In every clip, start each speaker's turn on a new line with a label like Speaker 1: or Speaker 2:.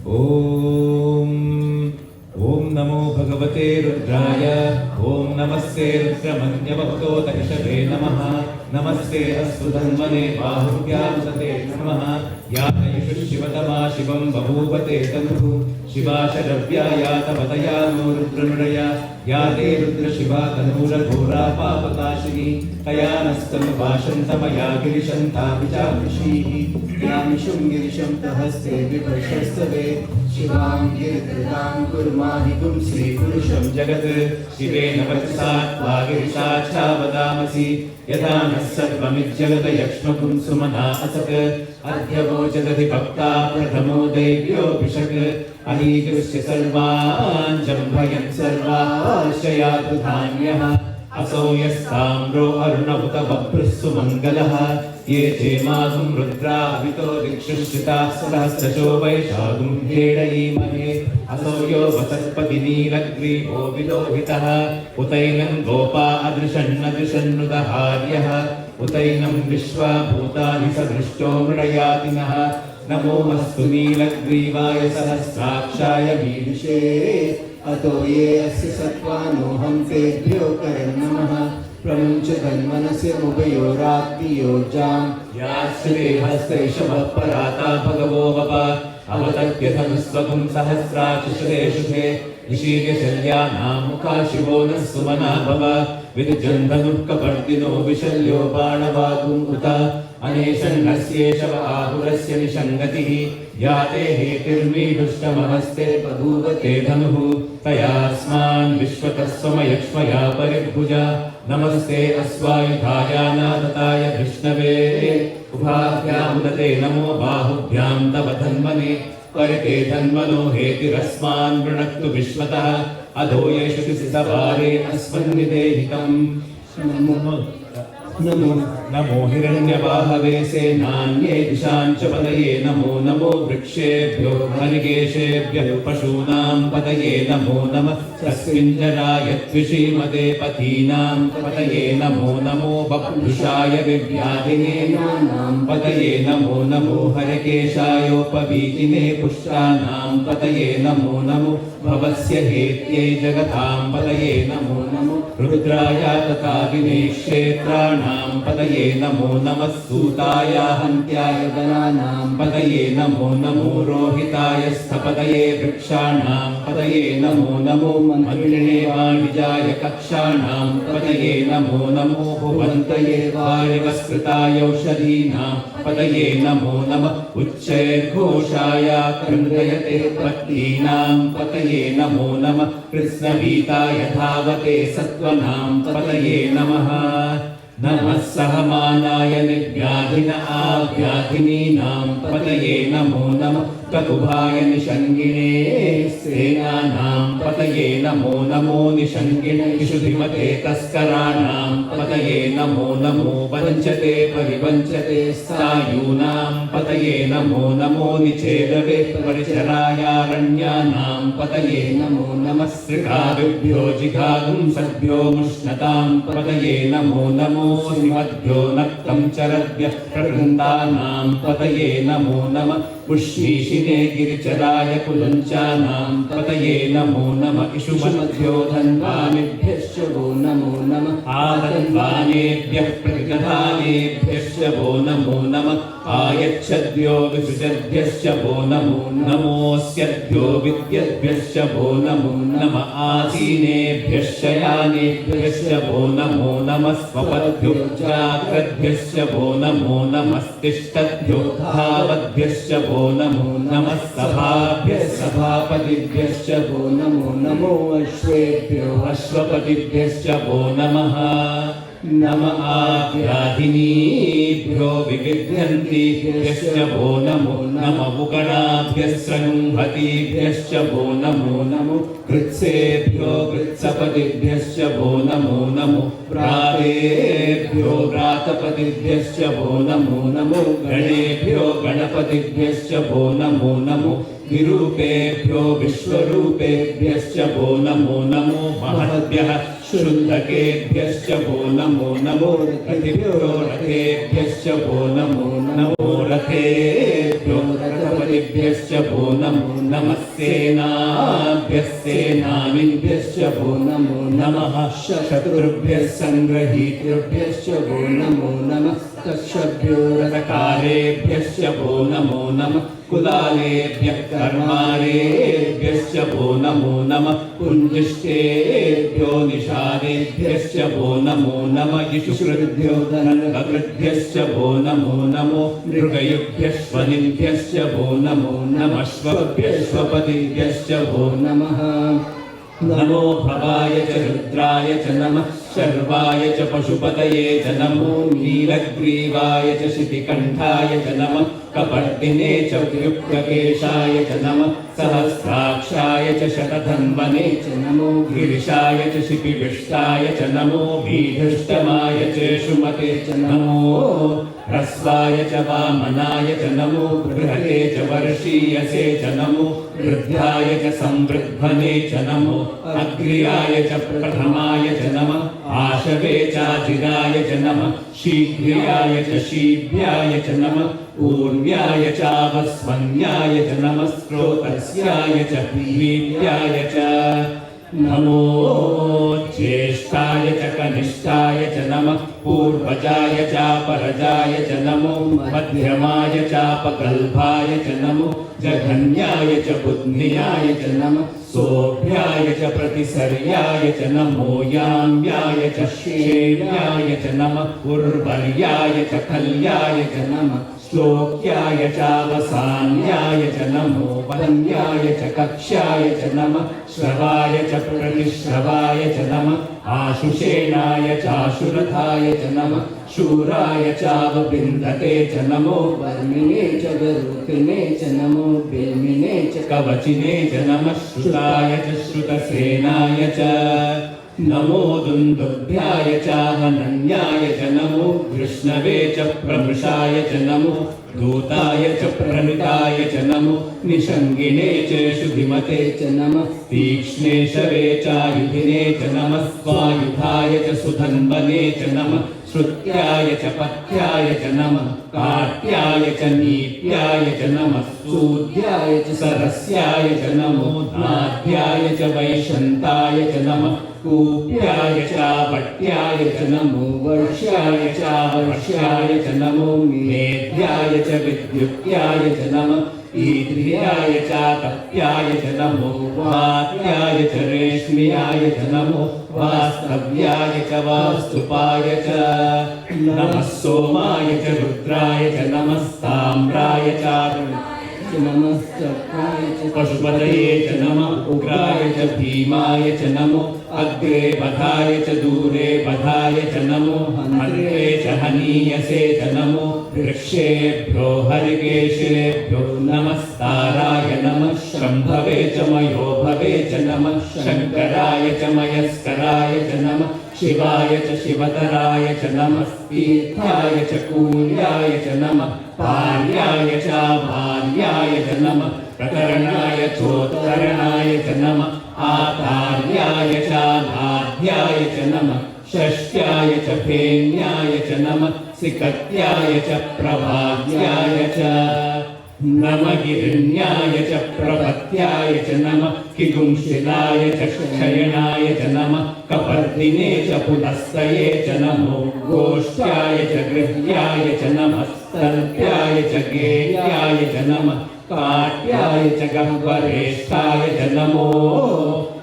Speaker 1: ओम नमो भगवते रुद्राय। ओम नमस्ते रुद्रमन्यवक्तोतकषवे नमः। नमस्ते अस्तु धन्वने बाहुभ्यां तते नमः। यातयिषु शिवतमा शिवं बभूवते तनुः। शिवा शरव्या यातवतया नो रुद्रमृडया। याते रुद्रशिवा तनूरघोरा पापकाशिनी। तया नस्तनु भाषन्तमया गिरिशन्ता विचामिषीः। यामिषुं गिरिशं तहस्ते विभर्षस्तवे। शिवां गिरिधृतां कुर्माहिगुं श्रीपुरुषं जगत्। शिवेन वचसा त्वा गिरिशाक्षा वदामसि। यथा नः सर्वमिज्जगत यक्ष्मकुं सुमना असत्। अध्यवोचदधि भक्ता प्रथमो दैव्योऽभिषक्। अहीगृह्य सर्वान् जम्भयन् सर्वाश्च यातु धान्यः। असौ यस्ताम्रो अर्णवुत बभ्रुः सुमङ्गलः। ये चेमागुं रुद्रावितो दिक्षुश्रिताः सहस्रशो वैशागुं हेडयीमहे। असौ यो वसत्पति नीलग्रीवो विलोहितः। उतैनं गोपा अदृशन्नदृशन्नुदहार्यः। उतैनं विश्वा भूतानि सदृष्टो मृडयातिनः। नमोऽस्तु नीलग्रीवाय सहस्राक्षाय मीदृशे। अतो ये अस्य सत्त्वानोऽहं तेभ्यो करन्नमः। प्रमुञ्च तन्मनस्य उभयोरात्मीयोजां। याश्रिते हस्तैषवः पराता भगवो वप। अवतत्यथनुस्वगुं सहस्राक्षिषुते शुभे। ऋषीयशल्यानां मुखा शिवो नः सुमना भव। विदुजन्धनुः कपर्दिनो विशल्यो बाणवागुम् उत। अनेशन्नस्येषव आहुरस्य निषङ्गतिः। याते हेतिर्मीढुष्टमहस्ते बभूवते धनुः। तयास्मान् विश्वतः स्वमयक्ष्मया परिभुजा। नमस्ते अश्वायुधायानादताय विष्णवे। उभाभ्यामुदते नमो बाहुभ्यां तव धन्वने। परिते धन्वनो हेतिरस्मान् वृणक्तु विश्वतः। अधो येषु सवारे अस्मन्निदेहितम्। नमो हिरण्यवाहवे सेनान्ये दिशां च पतये। नमो नमो वृक्षेभ्यो हरिकेशेभ्यः पशूनां पतये। नमो नमः तस्मिञ्जराय द्विषीमते पथीनां पतये। नमो नमो बभ्रुषाय विव्याधिने नानां पतये। नमो नमो हरकेशायोपवीतिने पुष्टानां पतये। नमो नमो भवस्य हेत्यै जगतां पतये। नमो नमो रुद्राय तथा विनेक्षेत्राणां पतये। नमो नमः सूताय हन्त्याय गणानां पतये। नमो नमो रोहिताय स्थपतये वृक्षाणां पतये। नमो नमो मन्त्रिणे वाणिजाय कक्षाणां पतये। नमो नमो भुवन्तये वारिवस्कृताय औषधीनां पतये। नमो नमः उच्चैर्घोषाय क्रन्दयते पत्नीनां पतये। नमो नमः कृत्स्नवीताय धावते सत्त्वनां पतये नमः। नमः सहमानाय निर्व्याधिन आव्याधिनीनां पतये। नमो नमः ककुभाय निषङ्गिणे सेनानां पतये। नमो नमो निषङ्गिणे विशुधिमते तस्कराणां पतये। नमो नमो वञ्चते परिवञ्चते सायूनां पतये। नमो नमो निचेदवे परिचरायारण्यानां पतये। नमो नमः सृगाभ्यो जिघागुंसभ्यो मुष्णतां पतये। नमो नमो श्रीमद्भ्यो नक्तं चरद्भ्यः प्रकृन्तानां पतये। नमो नमः पुष्णीशिने गिरिचराय कुलञ्चानां पतये। नमो नमः इषुमद्भ्यो धन्वानेभ्यश्च वो नमो नमः। आधन्वानेभ्यः प्रतिगधानेभ्यश्च वो नमो नमः। आयच्छद्भ्यो विसृजद्भ्यश्च वो नमो नमोऽस्यद्भ्यो विद्यद्भ्यश्च वो नमो नमः। आसीनेभ्यश्च यानेभ्यश्च वो नमो नमः। स्वपद्भ्यो जाग्रद्भ्यश्च वो नमो नमस्तिष्ठद्भ्यो धावद्भ्यश्च वो नमो नमः। सभाभ्यः सभापतिभ्यश्च वो नमो नमो। अश्वेभ्यो अश्वपतिभ्यश्च वो नमः। नम आव्याधिनीभ्यो विविध्यन्तीभ्यश्च वो नमो नमः। उगणाभ्यस्रनुहतीभ्यश्च वो नमो नमो। कृत्सेभ्यो कृत्सपतिभ्यश्च वो नमो नमो। व्रातेभ्यो व्रातपतिभ्यश्च वो नमो नमो। गणेभ्यो गणपतिभ्यश्च वो नमो नमो। विरूपेभ्यो विश्वरूपेभ्यश्च वो नमो नमो। महद्भ्यः शुद्धकेभ्यश्च वो नमो नमो। रथेभ्यो रथेभ्यश्च वो नमो नमो। रथेभ्यो रथपति प्रातपतिभ्यश्च वो नमो नमः सेनाभ्यः सेनानिभ्यश्च वो नमो नमः शत्रुभ्यः संग्रहीतृभ्यश्च वो नमो नमः तक्षभ्यो रथकारेभ्यश्च वो नमो नमः कुलालेभ्यः कर्मारेभ्यश्च वो नमो नमः पुञ्जिष्टेभ्यो निषादेभ्यश्च वो नमो नमः यशुकृद्भ्यो धनकृद्भ्यश्च वो नमो नमो मृगयुभ्यश्वनिभ्यश्च वो नमो नमः श्वभ्यश्वपतिभ्यश्च वो नमः नमो भवाय च रुद्राय च नमः शर्वाय च पशुपतये च नमो नीलग्रीवाय च शितिकण्ठाय च नमः कपर्दिने च युक्तकेशाय च नमः सहस्राक्षाय च शतधन्वने च नमो गिरिशाय च शिपिविष्टाय च नमो भीधुष्टमाय च शुमते च नमो ह्रस्वाय च वामनाय च नमो बृहते च वर्षीयसे च नमो वृद्धाय च संवृद्धने च नमो अग्र्याय च प्रथमाय च नमः आशवे चाजिराय च नमः शीघ्र्याय च शीभ्याय च नमः ऊर्व्याय चावस्वन्याय च नमः स्रोतस्याय च वीर्याय च नमो ज्येष्ठाय च कनिष्ठाय च नमः पूर्वजाय चापरजाय च नमो मध्यमाय चापकल्पाय च नमो जघन्याय च बुद्ध्याय च नमः सोभ्याय च प्रतिसर्याय च नमो याम्याय च शेर्याय च नमः उर्वर्याय च खल्याय च नमः श्लोक्याय चावसान्याय च नमो वन्याय च कक्ष्याय च नमः श्रवाय च प्रतिश्रवाय च नमः आशुषेणाय चाशुरथाय च नमः शूराय चावबिन्दते च नमो वर्मिणे च गरुकिने च नमो बेमिने च कवचिने च नमः श्रुताय च श्रुतसेनाय च नमो दुन्दुभ्याय चाहनन्याय च नमो कृष्णवे च प्रमृषाय च नमो दूताय च प्रणिताय च नमो निषङ्गिने च शुभिमते च नमः तीक्ष्णे शवे चायुधिने च नमः स्वायुधाय च सुधन्वने च नमः श्रुत्याय च पथ्याय च नमः काट्याय च नीप्याय च नमः सूद्याय च सरस्याय च नमो नाद्याय च वैशन्ताय च नमः कूप्याय चावट्याय च नमो वर्ष्याय चावर्ष्याय च नमो मेध्याय च विद्युत्याय च नमः ईद्रियाय चातप्याय च नमो वात्याय च रेश्म्याय च नमो वास्तव्याय च वास्तुपाय च नमः सोमाय च रुद्राय च नमः ताम्राय च नमस्तकाय च पशुपतये च नमः उग्राय च भीमाय च नमो अग्रे बधाय च दूरे बधाय च नमो हन्त्रे च हनीयसे च नमो वृक्षेभ्यो हरिकेशेभ्यो नमस्ताराय नमः शम्भवे च मयोभवे च नमः शङ्कराय च मयस्कराय च नमः शिवाय च शिवतराय च नमः तीर्थाय च कूल्याय च नमः पार्याय च भार्याय च नमः प्रकरणाय चोत्तरणाय च नमः आतार्याय च नाध्याय च नमः षष्ट्याय च फेन्याय च नमः सिकत्याय च प्रभाद्याय च नमः गिरिण्याय च प्रपत्याय च नमः किगुंशिलाय च क्षयणाय च नमः कपर्दिने च पुलस्तये च नमो गोष्ठ्याय च गृह्याय च नमः स्तल्प्याय च गेयाय च नमः काट्याय च गह्वरेष्ठाय च नमो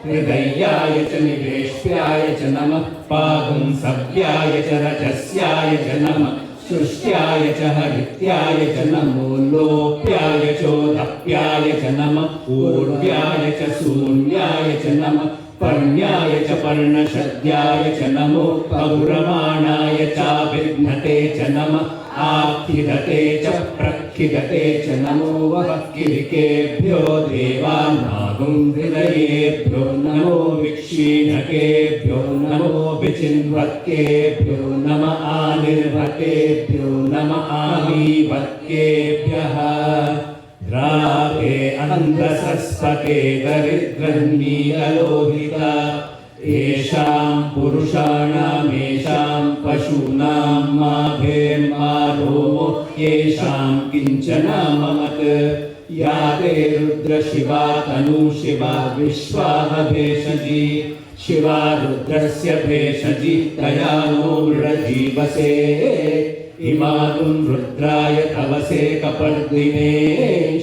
Speaker 1: हृदयाय च निवेश्याय च नमः पागुंसव्याय च रजस्याय च नमः शुष्ट्याय च हरित्याय च नमो लोप्याय चोदप्याय च नमः पूर्व्याय च शून्याय च नमः पर्ण्याय च पर्णशद्याय च नमो पौरमाणाय चाभिघ्नते च नमः आखिदते च प्रखिदते च नमो वक्किरिकेभ्यो देवानागुं हृदयेभ्यो नमो विक्षीणकेभ्यो नमो विचिन्वक्केभ्यो नमः आनिर्भकेभ्यो नमः आमीवक्केभ्यः द्रावे अन्धसस्पके दरिद्रन्नीललोहिता येषां पुरुषाणामेषां पशूनां माभेर्मारोमो येषां किञ्चन ममत् या ते रुद्र शिवा तनु शिवा विश्वाह भेषजी शिवा रुद्रस्य भेषजी तया नो मृडजीवसे इमानुं रुद्राय तवसे कपर्दिने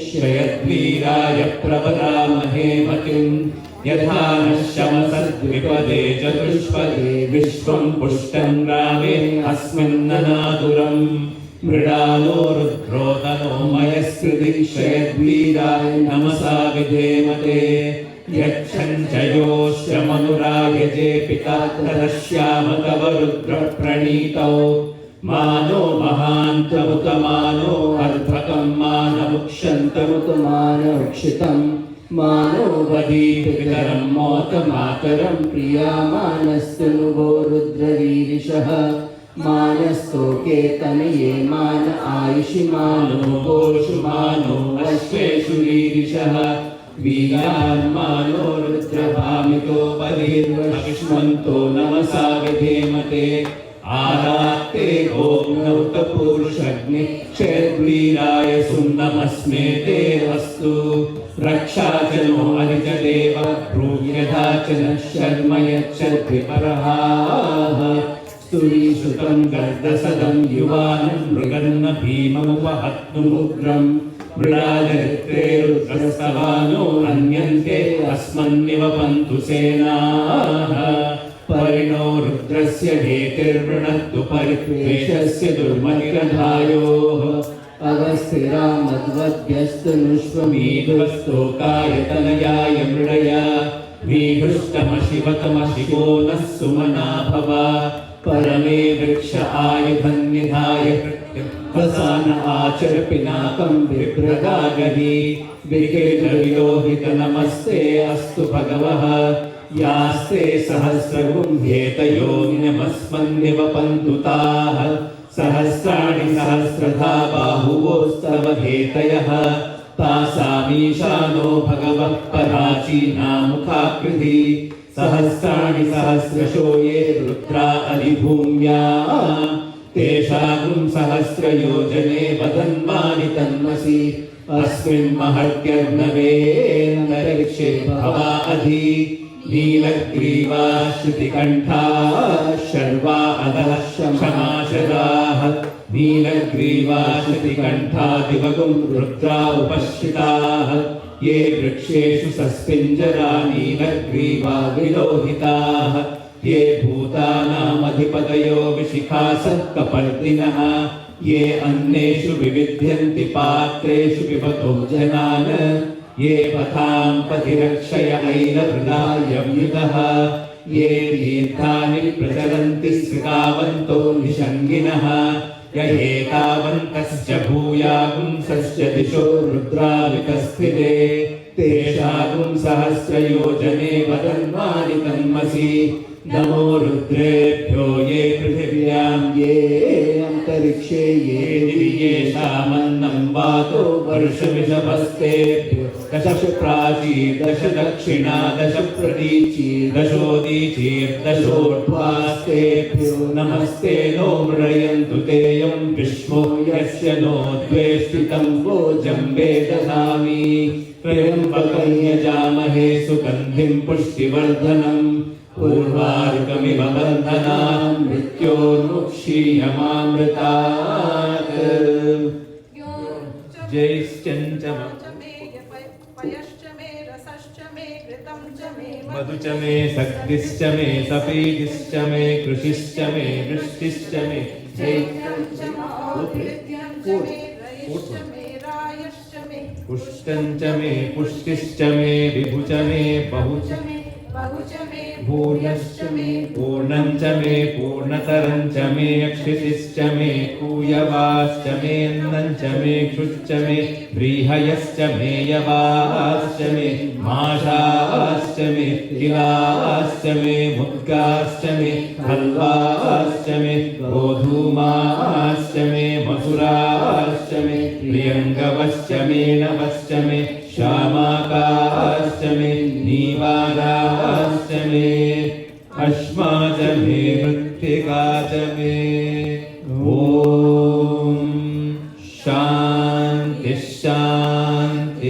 Speaker 1: श्रयद्वीराय प्रवदामहे मतिम् यथा नश्यमसद्विपदे चतुष्पदे विश्वं पुष्टं रामे अस्मिन्ननादुरम् मृडालो रुद्रोदनो मयस्कृतिक्षयद्वीराय नमसा विधेमते यच्छञ्चयोश्च मनुरायजे पिता तदश्याम तव रुद्रप्रणीतौ मानो महान्तमुतमानो अर्धकं मानमुक्षन्तमुतमानमुक्षितम् मानो वदीतु पितरं मोतमातरं प्रियामानस्तु नुवो रुद्रवीरिशः मानस्तोके तनये मान आयुषि मानो गोषु मानो अश्वेषु वीरिशः वीरान्मानो रुद्रभामितो बलिर्वक्ष्मन्तो नमसा विधेमते आरात्ते ॐ नौतपूरुषग्नि क्षेद्वीराय सुन्नमस्मे ते अस्तु रक्षा च नो अरिजदेव ब्रूयधा च नः शर्म यच्छद्विपरः स्तुरीश्रुतं गर्दसदं युवानं मृगन्न भीममुपहत्तुमुग्रम् मृडालरित्रे रुद्रस्तवानो अन्यन्ते अस्मन्निवपन्तु सेनाः परिणो रुद्रस्य हेतिर्वृणत्तु परित्वेषस्य दुर्मतिरधायोः अवस्थिरामद्वद्यस्तनुष्वमीघस्तोकाय तनयाय मृडया वीहृष्टमशिवतमशिवो नः सुमना भव परमे वृक्ष आयुधन्निधाय वसान आचर पिनाकं विभ्रगागहि विकेतविलोहित नमस्ते अस्तु भगवः यास्ते सहस्रगुं हेतयोनिनमस्मन्निवपन्तु ताः सहस्राणि सहस्रधा बाहुवोस्तव हेतयः तासामीशानो भगवः पराचीनामुखाकृति सहस्राणि सहस्रशो ये रुद्रा अधिभूम्या तेषां सहस्रयोजने वदन्मानि तन्मसि अस्मिन् महत्यर्णवे अन्तरिक्षे भवा अधि नीलग्रीवा श्रुतिकण्ठा शर्वा अधः क्षमाशराः नीलग्रीवा श्रुतिकण्ठा दिवगुं रुद्रा उपश्रिताः ये वृक्षेषु सस्पिञ्जरा नीलग्रीवा विलोहिताः ये भूतानामधिपतयो विशिखासत्कपर्दिनः ये अन्नेषु विविध्यन्ति पात्रेषु पिबतो जनान् ये पथां पथिरक्षय ऐलभृदायव्युतः ये तीर्थानि प्रचरन्ति स्मृतावन्तो निषङ्गिनः य एतावन्तश्च भूयागुंसश्च दिशो रुद्रावितस्थिते तेषां सहस्रयोजने वदन्मानि तन्मसि नमो रुद्रेभ्यो ये पृथिव्यां ये अन्तरिक्षे ये दिवि येषामन्नं वातो वर्षमिषभस्तेभ्यो दश प्राचीर् दश दक्षिणा दश प्रतीचीर् दशोदीचीर् दशोर्ध्वास्तेभ्यो नमस्ते नो मृडयन्तु तेयं विश्वो यस्य नो द्वेष्टितं भोजं वेदधामि त्र्यम्बकं यजामहे सुगन्धिं पुष्टिवर्धनम् पूर्वार्कमिव बन्धनान् मृत्योर्मुक्षीयमामृतात् जैश्चञ्च मधु च मे शक्तिश्च मे सपीतिश्च मे कृषिश्च मे वृष्टिश्च मे पुष्टं च मे पुष्टिश्च मे विभु च मे बहु च मे पूर्णश्च मे पूर्णं च मे पूर्णतरं च मे क्षितिश्च मे कूयवाश्च मे अन्नं च मे क्षुश्च मे व्रीहयश्च मे यवाश्च मे माषाश्च मे किलाश्च मे मुद्गाश्च मे हल्वाश्च मे गोधूमाश्च मे मसुराश्च मे प्रियङ्गवश्च मे नवश्च मे श्यामाकाश्च मे नीवाराश्च मे अश्मा च मे मृत्तिका च मे ॐ शान्ति शान्ति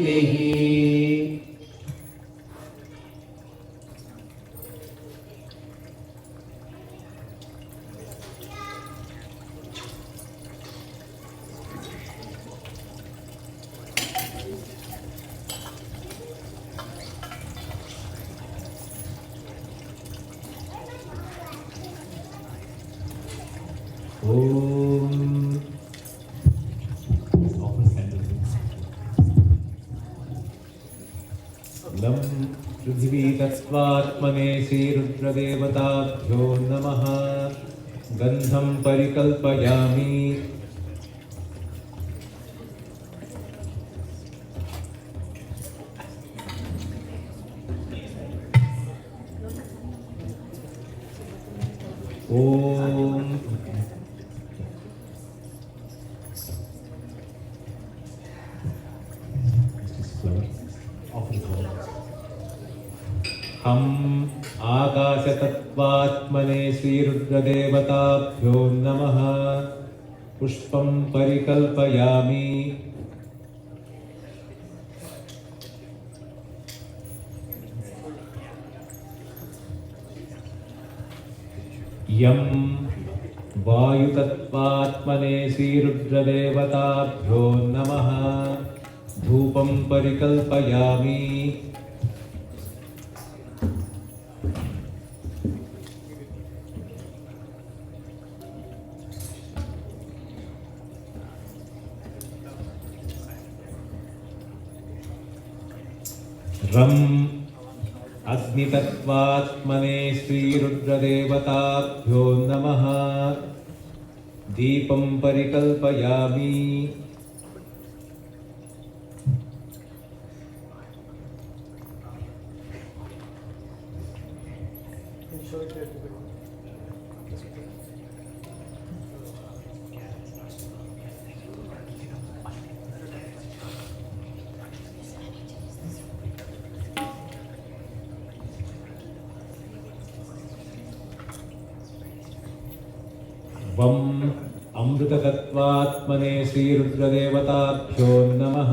Speaker 1: वह्निः
Speaker 2: पृथ्वीतत्त्वात्मने श्रीरुद्रदेवताभ्यो नमः। गन्धं परिकल्पयामि। ॐ हम आकाशतत्त्वात्मने श्रीरुद्रदेवताभ्यो नमः। पुष्पं परिकल्पयामि। यं वायुतत्त्वात्मने श्रीरुद्रदेवताभ्यो नमः। धूपं परिकल्पयामि। रं अग्नितत्त्वात्मने श्रीरुद्रदेवताभ्यो नमः। दीपं परिकल्पयामि। वं अमृततत्त्वात्मने श्रीरुद्रदेवताभ्यो नमः।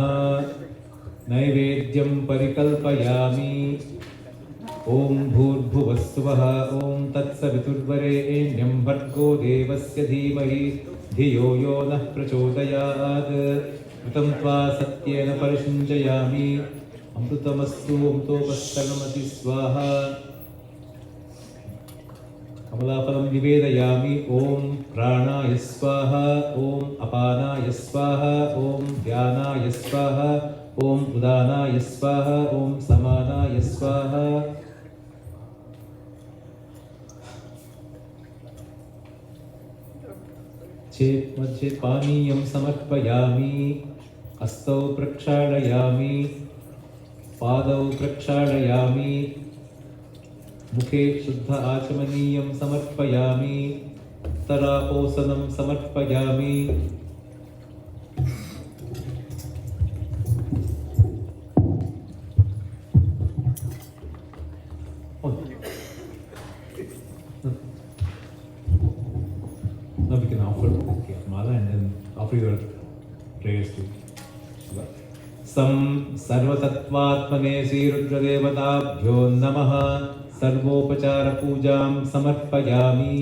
Speaker 2: नैवेद्यं परिकल्पयामि। ॐ भूर्भुवस्सुवः ॐ तत्सवितुर्वरेण्यं भर्गो देवस्य धीमहि धियो यो नः प्रचोदयात्। ऋतं त्वा सत्येन परिषिञ्चयामि। अमृतमस्तु अमृतोपस्तरमति स्वाहा। कमलाफलं निवेदयामि। ॐ प्राणाय स्वाहा ॐ अपानाय स्वाहा ॐ ध्यानाय स्वाहा ॐ उदानाय स्वाहा ॐ समानाय स्वाहा। चेत् मध्ये पानीयं समर्पयामि। हस्तौ प्रक्षालयामि। पादौ प्रक्षालयामि। मुखे शुद्ध आचमनीयं समर्पयामि। तरापोसनं समर्पयामि। Now we can offer Mala and then offer your prayers to Shiva. Sam sarvatattvatmane श्रीरुद्रदेवताभ्यो नमः। सर्वोपचार पूजां समर्पयामि।